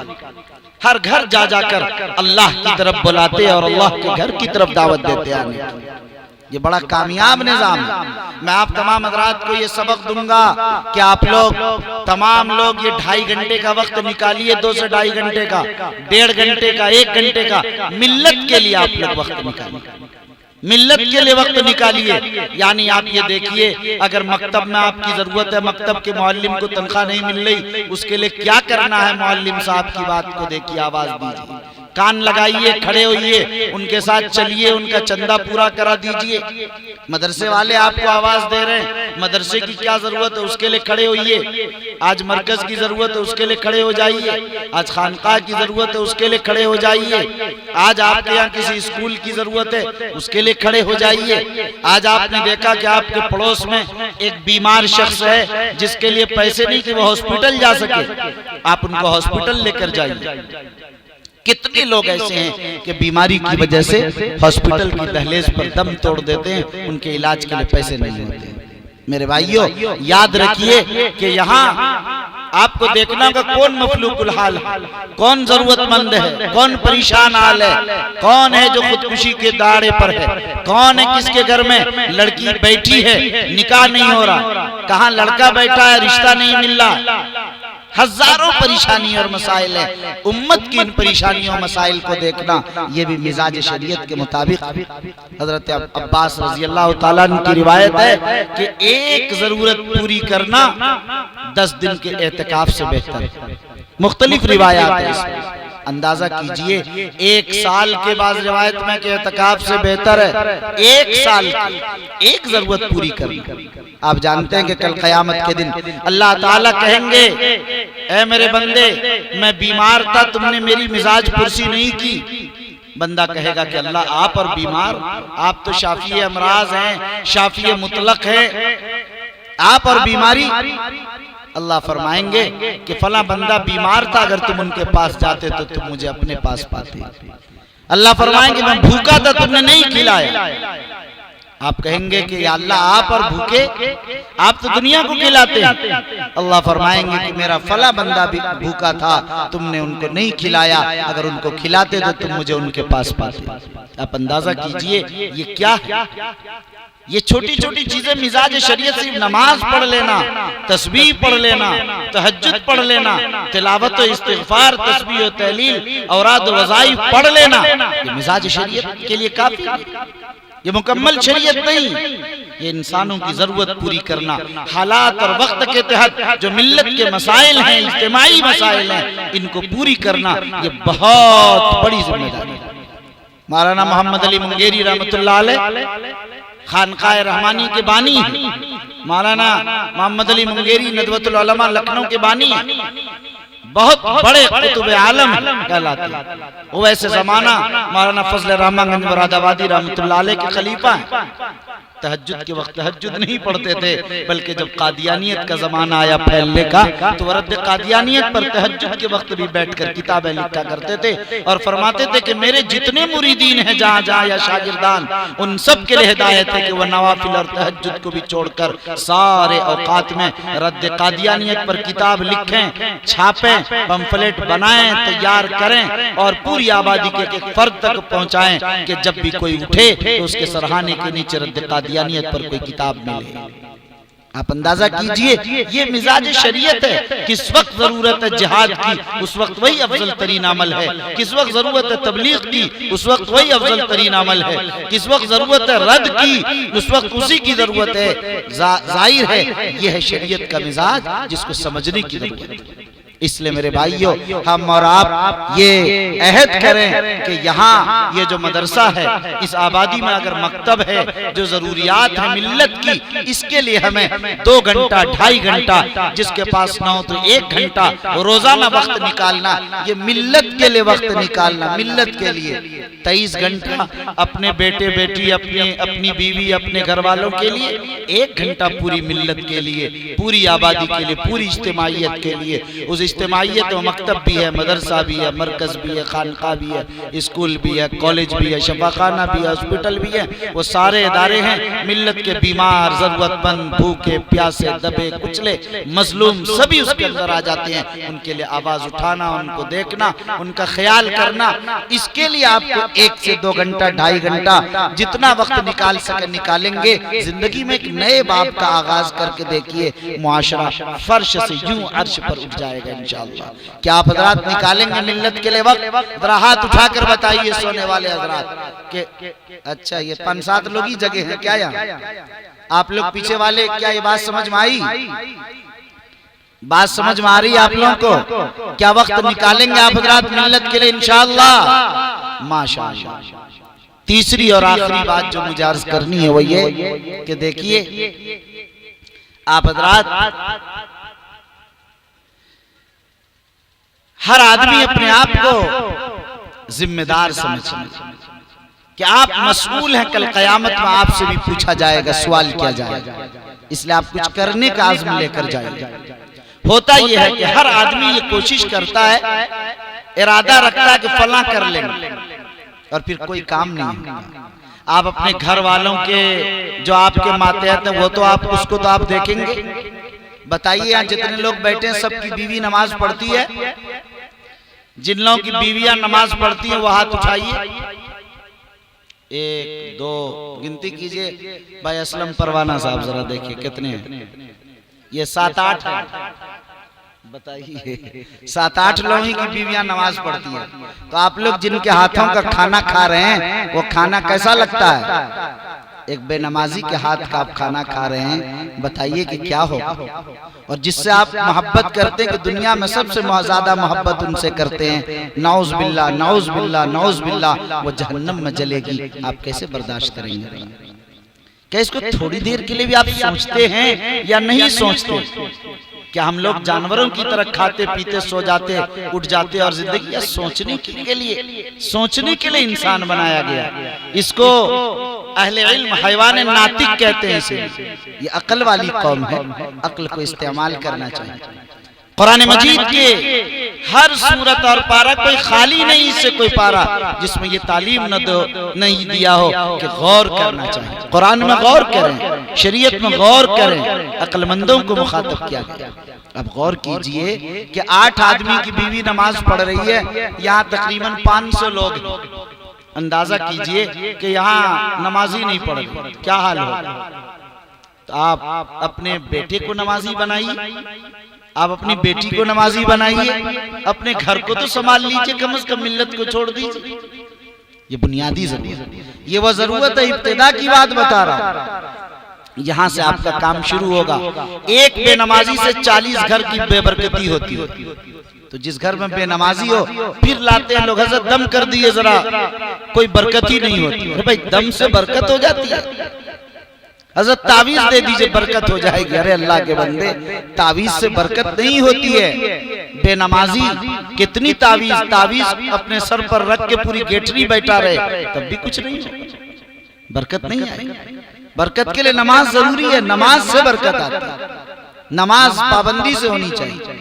हर घर जा जाकर अल्लाह की तरफ बुलाते और अल्लाह के घर की तरफ दावत देते आने की। ये बड़ा कामयाब निजाम है। मैं आप तमाम हज़रात को ये सबक दूंगा कि आप लोग तमाम लोग ये 2.5 घंटे का वक्त निकालिए, 2 से 2.5 घंटे का, 1.5 घंटे का, 1 घंटे का, मिल्लत के लिए आप लोग वक्त निकालिए, मिल्लत के लिए वक्त निकालिए। यानी आप ये देखिए, अगर मकतब में आपकी जरूरत है, मकतब के मुअल्लिम को तनख्वाह नहीं मिल रही, उसके लिए क्या करना है, मुअल्लिम साहब की बात को देखिए, आवाज दीजिए, कान लगाइए, खड़े होइए, उनके साथ चलिए, उनका चंदा पूरा करा दीजिए। मदरसे वाले आपको आवाज दे रहे हैं, मदरसे की क्या जरूरत है, उसके लिए खड़े होइए। आज मरकज की जरूरत है, उसके लिए खड़े हो जाइए। आज खानकाह की जरूरत है, उसके लिए खड़े हो जाइए। आज आपके यहाँ किसी स्कूल की जरूरत है, उसके लिए खड़े हो जाइए। आज आपने देखा कि आपके पड़ोस में एक बीमार शख्स है जिसके लिए पैसे नहीं कि वो हॉस्पिटल जा सके, आप उनको हॉस्पिटल लेकर जाइए। कितने लोग ऐसे हैं कि बीमारी की वजह से हॉस्पिटल की दहलीज पर दम तोड़ देते हैं, उनके इलाज के लिए पैसे नहीं होते। मेरे भाइयों, याद रखिए कि यहाँ आपको देखना होगा कौन मफलूकुल हाल है, कौन जरूरतमंद है, कौन परेशान हाल है, कौन है जो खुदकुशी के दाड़े पर है, कौन है किसके घर में लड़की बैठी है, निकाह नहीं हो रहा, कहाँ लड़का बैठा है, रिश्ता नहीं मिल रहा। हजारों परेशानी और मसाइल है। उम्मत की इन परेशानियों और मसाइल को देखना, ये भी मिजाज शरीयत के मुताबिक। हजरत अब्बास रजी अल्लाह ताला अन्हु की रिवायत है कि एक जरूरत पूरी करना 10 दिन के एहतिकाफ से बेहतर है। मुख्तलिफ रिवायात है, अंदाजा कीजिए, 1 साल के बाद रिवायत में के एहतिकाफ से बेहतर है 1 साल की एक जरूरत पूरी करना। आप जानते हैं कि कल क़यामत के दिन अल्लाह ताला कहेंगे, ऐ मेरे बंदे, मैं बीमार था, तुमने मेरी मिजाज पुरसी नहीं की। बंदा कहेगा कि अल्लाह आप और बीमार, आप तो शाफी अमराज हैं, शाफी मुतलक है, आप और बीमारी। अल्लाह फरमाएंगे कि फला बंदा बीमार था, अगर तुम उनके पास जाते तो तुम मुझे अपने पास पाते। अल्लाह फरमाएंगे मैं भूखा था, तुमने नहीं खिलाया। आप कहेंगे कि या अल्लाह आप और भूखे, आप तो दुनिया को खिलाते हैं। अल्लाह फरमाएंगे कि मेरा फला बंदा भी भूखा था, तुमने उनको नहीं खिलाया, अगर उनको खिलाते तो तुम मुझे उनके पास पाते। आप अंदाजा कीजिए ये क्या है। ये छोटी छोटी चीजें मिजाज शरीयत, सिर्फ नमाज पढ़ लेना, तस्बीह पढ़ लेना, तहज्जुद पढ़ लेना, तिलावत इस्तिग़फ़ार, तस्बीह और तहलील, औराद व वज़ाइफ पढ़ लेना, ये मिजाज शरीयत के लिए काफी है। ये मुकम्मल शरीयत नहीं, ये इंसानों की जरूरत पूरी करना, हालात और वक्त के तहत जो मिल्लत के मसाइल हैं, इज्तिमाई मसाइल हैं, इनको पूरी करना ये बहुत बड़ी जिम्मेदारी है। मौलाना मोहम्मद अली मुंगेरी रहमतुल्लाह अलैह खानकाए रहमानी के बानी है। मौलाना मोहम्मद अली मुंगेरी नदवतुल उलमा लखनऊ के बानी है, बहुत बड़े कुतुब आलम कहलाते हैं। वो ऐसे जमाना मौलाना फजल रहमान गंज मुरादाबादी रहमतुल्लाह अलैह के खलीफा है। तहज्जुद के वक्त तहज्जुद नहीं पढ़ते थे, बल्कि जब कादियानियत का जमाना आया फैलने का, तो रद्द कादियानियत पर तहज्जुद के वक्त भी बैठकर किताबें लिखा करते थे और फरमाते थे कि मेरे जितने मुरीदीन हैं जहाँ जहाँ या शागिर्दान, उन सब के लिए हिदायत है कि वह नवाफिल और तहज्जुद को भी छोड़कर सारे औकात में रद्द कादियानियत पर किताब लिखें, छापें, पंफलेट बनाएं, तैयार करें और पूरी आबादी के एक फर्द तक पहुंचाएं कि जब भी कोई उठे तो उसके सरहाने के नीचे रद्द कादियानियत पर कोई किताब मिले। आप अंदाजा कीजिए ये मिजाज शरीयत है। किस वक्त जरूरत है जिहाद की, उस वक्त वही अफजल तरीन अमल है। किस वक्त जरूरत है तबलीग की, उस वक्त वही अफजल तरीन अमल है। किस वक्त जरूरत है रद्द की, उस वक्त उसी की जरूरत है। जाहिर है ये है शरीयत का मिजाज, जिसको समझने की जरूरत है। इसलिए मेरे भाइयों, हम और आप ये अहद करें कि यहाँ ये जो मदरसा है, इस आबादी में अगर मकतब है, जो जरूरियात है मिल्लत की, इसके लिए हमें 2 घंटा 2.5 घंटा, जिसके पास ना हो तो 1 घंटा रोजाना वक्त निकालना, ये मिल्लत के लिए वक्त निकालना, मिल्लत के लिए 23 घंटा अपने बेटे बेटी, अपनी बीवी, अपने घर वालों के लिए, 1 घंटा पूरी मिल्लत के लिए, पूरी आबादी के लिए, पूरी इज्तिमाइयत के लिए। उस इज्तिमाइयत में मकतब भी है, मदरसा भी है, मरकज भी है, खानका भी है, स्कूल भी है, कॉलेज भी है, शफाखाना भी है, हॉस्पिटल भी है, वो सारे इदारे हैं। मिल्लत के बीमार, जरूरतमंद, भूखे प्यासे, दबे कुचले, मजलूम सभी उसके अंदर आ जाते हैं। उनके लिए आवाज उठाना, उनको देखना, उनका ख्याल करना, इसके लिए आपको 1 से 2 घंटा 2.5 घंटा जितना वक्त निकाल सके निकालेंगे। जिंदगी में एक नए बाब का आगाज करके देखिए, मुआशरा फर्श से यूं अर्श पर उठ जाएगा इंशाअल्लाह। क्या आप हजरात निकालेंगे मिल्लत के लिए वक्त? जरा हाथ उठाकर बताइए सोने वाले हजरात के। अच्छा, ये 5-7 लोग ही जगह हैं क्या यहाँ? आप लोग पीछे वाले, क्या ये बात समझ में आई? बात समझ में आ रही है आप लोगों को? क्या वक्त निकालेंगे आप हजरात मिल्लत के लिए इंशाअल्लाह? माशाअल्लाह। तीसरी और आखिरी बात जो मुझे अर्ज करनी है वो ये कि देखिए, आप हजरात, हर आदमी अपने आप को जिम्मेदार समझे कि आप मसऊल हैं। कल क़यामत में आपसे भी पूछा जाएगा, सवाल किया जाएगा। इसलिए आप कुछ करने का आज़म लेकर जाइए। होता यह है कि हर आदमी ये कोशिश करता है, इरादा रखता है कि फला कर लेंगे, और फिर कोई काम नहीं होता। आप अपने घर वालों के जो आपके मातहत हैं, वो तो आप उसको तो आप देखेंगे। बताइए, यहाँ जितने लोग बैठे हैं सबकी बीवी नमाज पढ़ती है? जिन लोगों की बीवियां नमाज पढ़ती हैं वो हाथ उठाइए। 1 2 गिनती कीजिए। भाई असलम परवाना साहब जरा देखिए कितने हैं? ये 7-8 है। बताइए, 7-8 लोगों की बीवियां नमाज पढ़ती हैं। तो आप लोग जिनके हाथों का खाना खा रहे हैं, वो खाना कैसा लगता है? एक बेनमाजी के हाथ का आप खाना खा रहे हैं, बताइए कि क्या होगा? और जिससे आप मोहब्बत करते हैं कि दुनिया में सबसे ज्यादा मोहब्बत उनसे करते हैं, नाउज बिल्ला नाउज बिल्ला नाउज बिल्ला, वो जहन्नम में जलेगी। आप कैसे बर्दाश्त करेंगे? क्या इसको थोड़ी देर के लिए भी आप सोचते हैं या नहीं सोचते? क्या हम लोग जानवरों की तरह खाते पीते सो जाते उठ जाते, और जिंदगी या सोचने के लिए इंसान बनाया गया। इसको अहले इल्म हैवान नातिक कहते हैं। इसे ये अक्ल वाली कौम है, अक्ल को इस्तेमाल करना चाहिए। कुरान मजीद के हर सूरत और पारा कोई खाली नहीं, इससे कोई पारा जिसमें ये तालीम नहीं दिया हो कि गौर करना चाहिए। कुरान में गौर करें, शरीयत में गौर करें, अक्लमंदों को मुखातब किया गया। अब गौर कीजिए कि 8 आदमी की बीवी नमाज पढ़ रही है, यहाँ तकरीबन 500 लोग। अंदाजा कीजिए कि यहाँ नमाजी नहीं पढ़ रही, क्या हाल होगा? तो आप अपने बेटे को नमाजी बनाइए, आप अपनी बेटी को नमाजी बनाइए, अपने घर को तो संभाल लीजिए, कम से कम मिल्लत को छोड़ दीजिए। ये बुनियादी जरूरत, ये वह जरूरत है, इब्तिदा की बात बता रहा हूं। यहाँ से आपका काम शुरू होगा। एक बेनमाजी से 40 घर की बेबरकती होती है। तो जिस घर में बेनमाजी हो, फिर लाते हैं लोग, हजरत दम कर दिए जरा, कोई बरकत ही नहीं होती। अरे भाई, दम से बरकत हो जाती है? हजरत तावीज दे दीजिए, बरकत हो जाएगी। अरे अल्लाह के बंदे, तावीज से बरकत नहीं होती है। बेनमाजी कितनी तावीज अपने सर पर रख के पूरी गेठरी बैठा रहे, तब भी कुछ नहीं है, बरकत नहीं आएगी। बरकत के लिए नमाज जरूरी है, नमाज से बरकत आती है। नमाज पाबंदी से होनी चाहिए।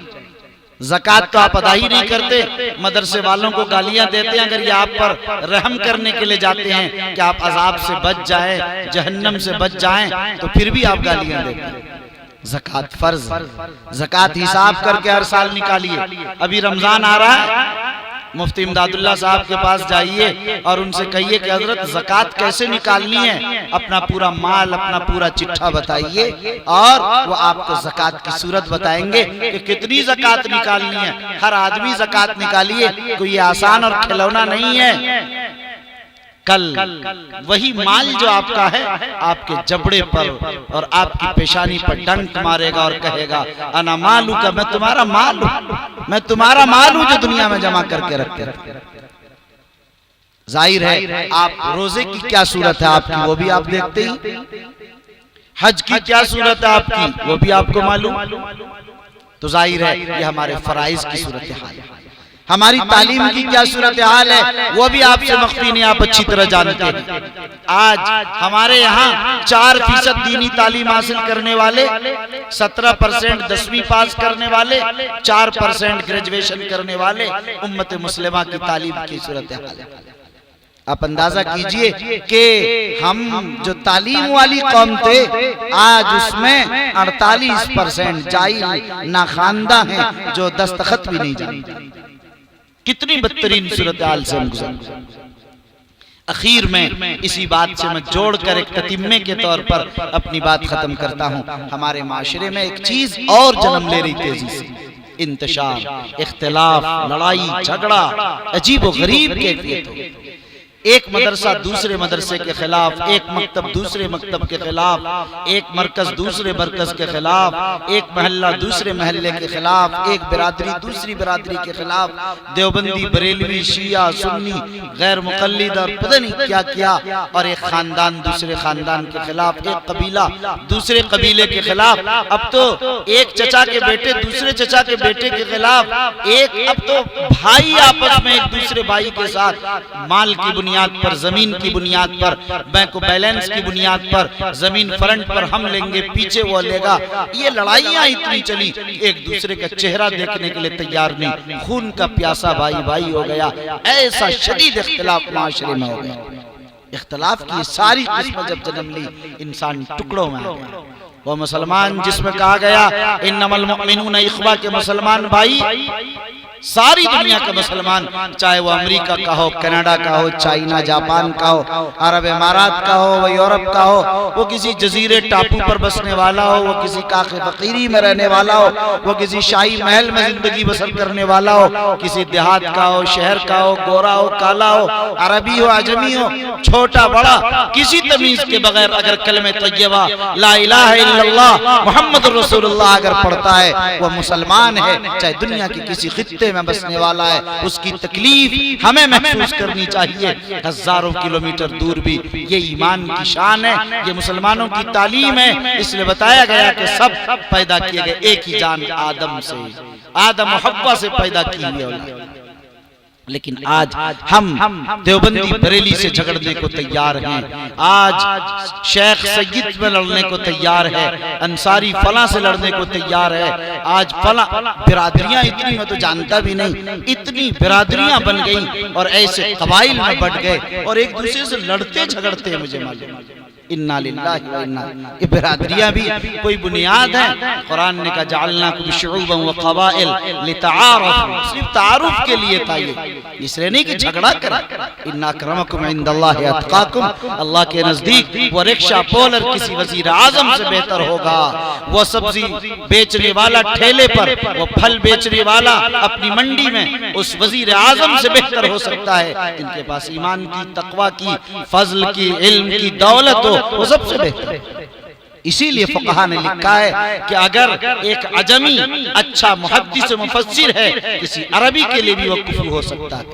ज़कात तो आप अदा ही नहीं करते, मदरसे वालों को गालियां देते हैं। अगर ये आप पर रहम करने के लिए जाते हैं कि आप अजाब से बच जाएं, जहन्नम से बच जाएं, तो फिर भी आप गालियां देते हैं। ज़कात फर्ज, ज़कात हिसाब करके हर साल निकालिए। अभी रमजान आ रहा है, मुफ्ती इमदादुल्लाह साहब के पास जाइए और उनसे कहिए कि हजरत ज़कात कैसे निकालनी है, अपना पूरा माल, अपना पूरा चिट्ठा बताइए, और वो आपको ज़कात की सूरत बताएंगे कि कितनी ज़कात निकालनी है। हर आदमी ज़कात निकालिए, कोई आसान और खिलौना नहीं है। कल वही माल जो आपका है आपके जबड़े पर और आपकी पेशानी पर डंक मारेगा और कहेगा अना मालू का, मैं तुम्हारा माल हूं, मैं तुम्हारा माल हूं जो दुनिया में जमा करके रखते रखते। जाहिर है आप रोजे की क्या सूरत है आपकी वो भी आप देखते ही, हज की क्या सूरत है आपकी वो भी आपको मालूम। तो जाहिर है ये हमारे फराइज की सूरत हाल है। हमारी तालीम की क्या सूरत हाल है वो भी आपसे मख्फी नहीं, आप अच्छी तरह जानते हैं। आज हमारे यहाँ 4% दीनी तालीम हासिल करने वाले, 17% 10वीं पास करने वाले, 4% ग्रेजुएशन करने वाले उम्मत मुस्लिमा की तालीम की सूरत हाल है। आप अंदाजा कीजिए कि हम जो तालीम वाली कौम थे आज उसमें 48% जाहिल नाखानदा हैं जो दस्तखत भी नहीं जानते। कितनी बदतरीन सूरत हाल से हम गुजरे। आखिर में इसी बात से मैं जोड़कर एक ततिम्मे के तौर पर अपनी बात खत्म करता हूँ। हमारे माशरे में एक चीज और जन्म ले रही तेजी से, इंतशार, इख्तिलाफ, लड़ाई झगड़ा, अजीब व गरीब कैफियत। एक मदरसा दूसरे मदरसे के खिलाफ, एक मकतब दूसरे मकतब के खिलाफ, एक मरकज दूसरे मरकज के खिलाफ, एक महल्ला दूसरे महल्ले के खिलाफ, एक बिरादरी दूसरी बिरादरी के खिलाफ, देवबंदी, बरेलवी, शिया, सुन्नी, गैर मुकल्लिद और पता नहीं क्या क्या, और एक खानदान दूसरे खानदान के खिलाफ, एक कबीला दूसरे कबीले के खिलाफ। अब तो एक चचा के बेटे दूसरे चचा के बेटे के खिलाफ, एक अब तो भाई आपस में एक दूसरे भाई के साथ माल की बुनियाद पर, जमीन की बुनियाद पर, बैंक बैलेंस की बुनियाद पर, जमीन फ्रंट पर हम लेंगे पीछे वो लेगा। ये लड़ाइयां इतनी चली, एक दूसरे का चेहरा देखने के लिए तैयार नहीं, खून का प्यासा भाई भाई हो गया। ऐसा शदीद इख्तिलाफ माशरे में हो गया। इख्तिलाफ की सारी किस्म जब जन्म ली, इंसान टुकड़ों में आ गया। वो मुसलमान जिसमें कहा गया इन्नमल मुमिनूना इख्वा के मुसलमान भाई, सारी दुनिया का मुसलमान, चाहे वो अमेरिका का हो, कनाडा का हो, चाइना जापान का हो, अरब इमारात का हो, वो यूरोप का हो, वो किसी जजीरे टापू पर बसने वाला हो, वो किसी काखे फकीरी में रहने वाला हो, वो किसी शाही महल में जिंदगी बसर करने वाला हो, किसी देहात का हो, शहर का हो, गोरा हो, काला हो, अरबी हो, अजमी हो, छोटा बड़ा, किसी तमीज के बगैर अगर कलमे तय्यबा ला इलाहा इल्लल्लाह मुहम्मद रसूलुल्लाह अगर पढ़ता है वो मुसलमान है। चाहे दुनिया की किसी खित्ते में बसने वाला है, उसकी तकलीफ हमें महसूस करनी चाहिए, हजारों किलोमीटर दूर भी। ये ईमान की शान है, ये मुसलमानों की तालीम है। इसलिए बताया गया कि सब पैदा किए गए एक ही जान आदम से, आदम और हव्वा से पैदा की हुई औलाद। लेकिन आज हम देवबंदी बरेली से झगड़ने को तैयार हैं, आज शेख सैयद में लड़ने को तैयार है, अंसारी फला से लड़ने को तैयार है। आज फला बिरादरियां इतनी, मैं तो जानता भी नहीं, इतनी बिरादरियां बन गई और ऐसे कबाइल में बढ़ गए और एक दूसरे से लड़ते झगड़ते हैं। मुझे मालूम इन्ना लिल्लाहि व इन्ना, ये बिरादरियां भी कोई बुनियाद है? कुरान ने कहा जअलनाकुम शुऊबन व क़बाइल लितआरफू, सिर्फ तारुफ के लिए था ये, इसलिए नहीं कि झगड़ा करें। इन्ना अक्रमकुम इंदल्लाहि अत्काकुम, अल्लाह के नजदीक वो रिक्शा पोलर किसी वजीर आजम से बेहतर होगा, वो सब्जी बेचने वाला ठेले पर, वो फल बेचने वाला अपनी मंडी में उस वजीर आजम से बेहतर हो सकता है। इनके पास ईमान की, तकवा की, फजल की, इल्म की दौलत हो, वो सबसे बेहतर है। इसीलिए फुक़हा ने लिखा है कि अगर एक अजमी अच्छा मुहद्दिस मुफस्सिर है, किसी अरबी के लिए भी वो कुफू हो सकता है।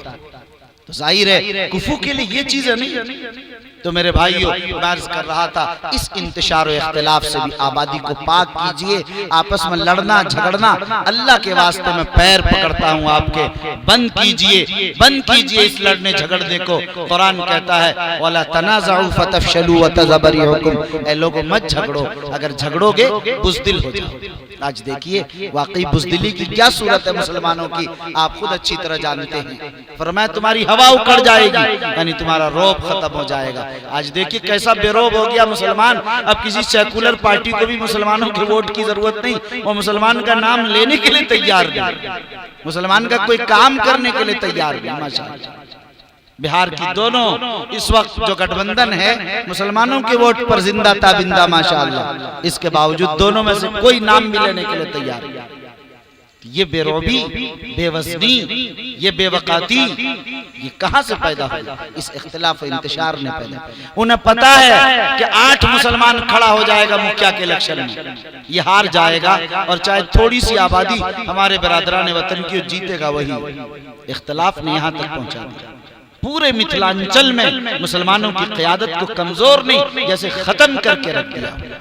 तो जाहिर है कुफू के लिए ये चीजें नहीं। तो मेरे भाइयों, मैं अर्ज कर रहा था, इस इंतशार और इख्तिलाफ से भी आबादी को पाक कीजिए। आपस में लड़ना झगड़ना, अल्लाह के वास्ते में पैर पकड़ता हूँ आपके, बंद कीजिए, बंद कीजिए इस लड़ने झगड़ने को। कुरान कहता है वला तनाज़उ फतफशलू व तज़हब रिहुकुम, ऐ लोगों मत झगड़ो, अगर झगड़ोगे बुज़दिल हो जाओगे। आज देखिए वाकई बुज़दिली की क्या सूरत है मुसलमानों की, आप खुद अच्छी तरह जानते हैं। फरमाया तुम्हारी हवा उखड़ जाएगी, यानी तुम्हारा रौब खत्म हो जाएगा। आज देखिए कैसा बेरोब हो गया मुसलमान। अब किसी सेकुलर पार्टी को भी मुसलमानों के वोट की जरूरत नहीं, वो मुसलमान का नाम लेने के लिए तैयार नहीं, मुसलमान का कोई काम करने के लिए तैयार नहीं। माशाअल्लाह बिहार की दोनों इस वक्त जो गठबंधन है मुसलमानों के वोट पर जिंदा ताबिंदा माशाअल्लाह, इसके बावजूद दोनों में से कोई नाम भी लेने के लिए तैयार नहीं। ये बेरोबी, बेवजनी, ये बेवकाती, ये कहां से पैदा हुआ? इस इख्तिलाफ इंतशार ने पैदा। उन्हें पता है कि 8 मुसलमान खड़ा हो जाएगा मुखिया के इलेक्शन में, ये हार जाएगा, और चाहे थोड़ी सी आबादी हमारे बरादरान वतन की जीतेगा वही। इख्तिलाफ ने यहाँ तक पहुंचा दिया। पूरे मिथिलांचल में मुसलमानों की क़यादत को कमजोर नहीं, जैसे खत्म करके रख दिया।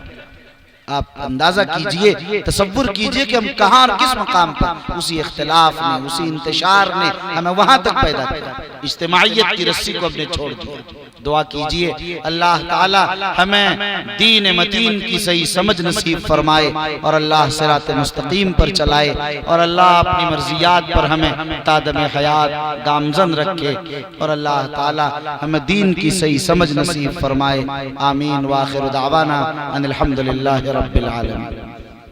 आप अंदाजा कीजिए, तसव्वुर कीजिए कि हम कहाँ और किस मकाम पर उसी इख्तिलाफ ने, उसी इंतशार ने हमें वहां तक पैदा किया। इज्तिमाइयत की रस्सी को हमने छोड़ दिया। दुआ कीजिए अल्लाह ताला हमें दीन मतीन की सही समझ नसीब फरमाए और अल्लाह सिरात मुस्तकीम पर चलाए, और अल्लाह अपनी मर्जियात पर हमें तादम हयात गामजन रखे, और अल्लाह ताला हमें दीन की सही समझ नसीब फरमाए। आमीन। व आखिर दावाना अनिल हम्दुलिल्लाहि रब्बिल आलमीन।